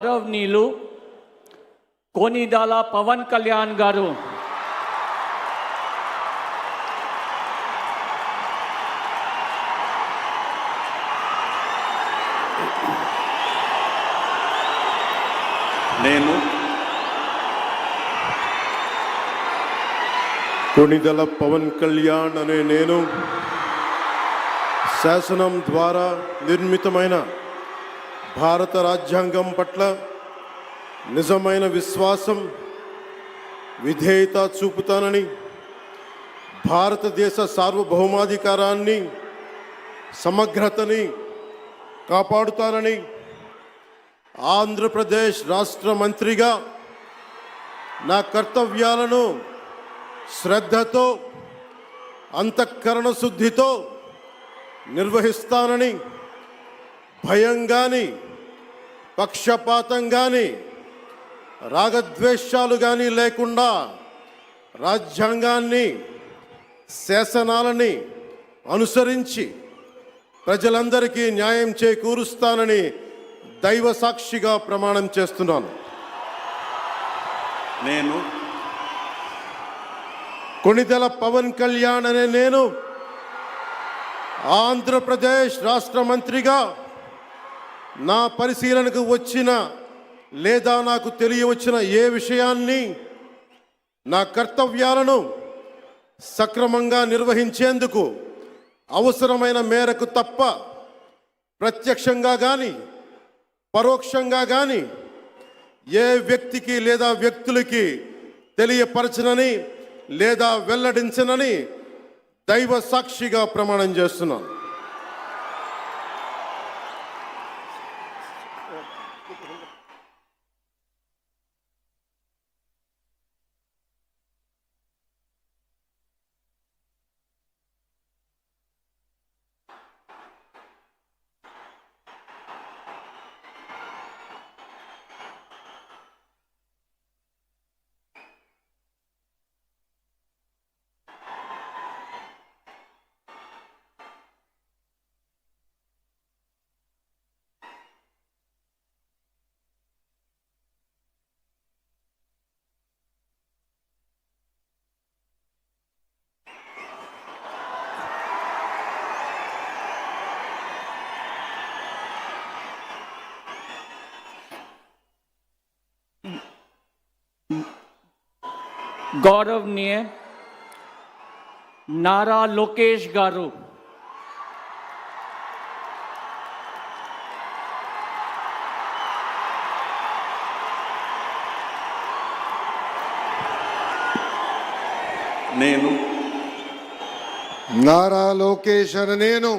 గౌరవనీయులు కొనిదాల పవన్ కళ్యాణ్ గారు నేను కొనిదల పవన్ కళ్యాణ్ అనే నేను శాసనం ద్వారా నిర్మితమైన భారత రాజ్యాంగం పట్ల నిజమైన విశ్వాసం విధేయత చూపుతానని, భారతదేశ సార్వభౌమాధికారాన్ని సమగ్రతని కాపాడుతానని, ఆంధ్రప్రదేశ్ రాష్ట్ర మంత్రిగా నా కర్తవ్యాలను శ్రద్ధతో అంతఃకరణ శుద్ధితో నిర్వహిస్తానని, భయం కానీ పక్షపాతం కానీ రాగద్వేషాలు కానీ లేకుండా రాజ్యాంగాన్ని శాసనాలని అనుసరించి ప్రజలందరికీ న్యాయం చేకూరుస్తానని దైవ సాక్షిగా ప్రమాణం చేస్తున్నాను. నేను కొనిదెల పవన్ కళ్యాణ్ అనే నేను ఆంధ్రప్రదేశ్ రాష్ట్ర మంత్రిగా నా పరిశీలనకు వచ్చిన లేదా నాకు తెలియవచ్చిన ఏ విషయాన్ని, నా కర్తవ్యాలను సక్రమంగా నిర్వహించేందుకు అవసరమైన మేరకు తప్ప ప్రత్యక్షంగా కానీ పరోక్షంగా కానీ ఏ వ్యక్తికి లేదా వ్యక్తులకి తెలియపరచనని లేదా వెల్లడించనని దైవ సాక్షిగా ప్రమాణం చేస్తున్నాను. गौरवनीय नारा लोकेश गारू నేను నారా లోకేష్ అనే నేను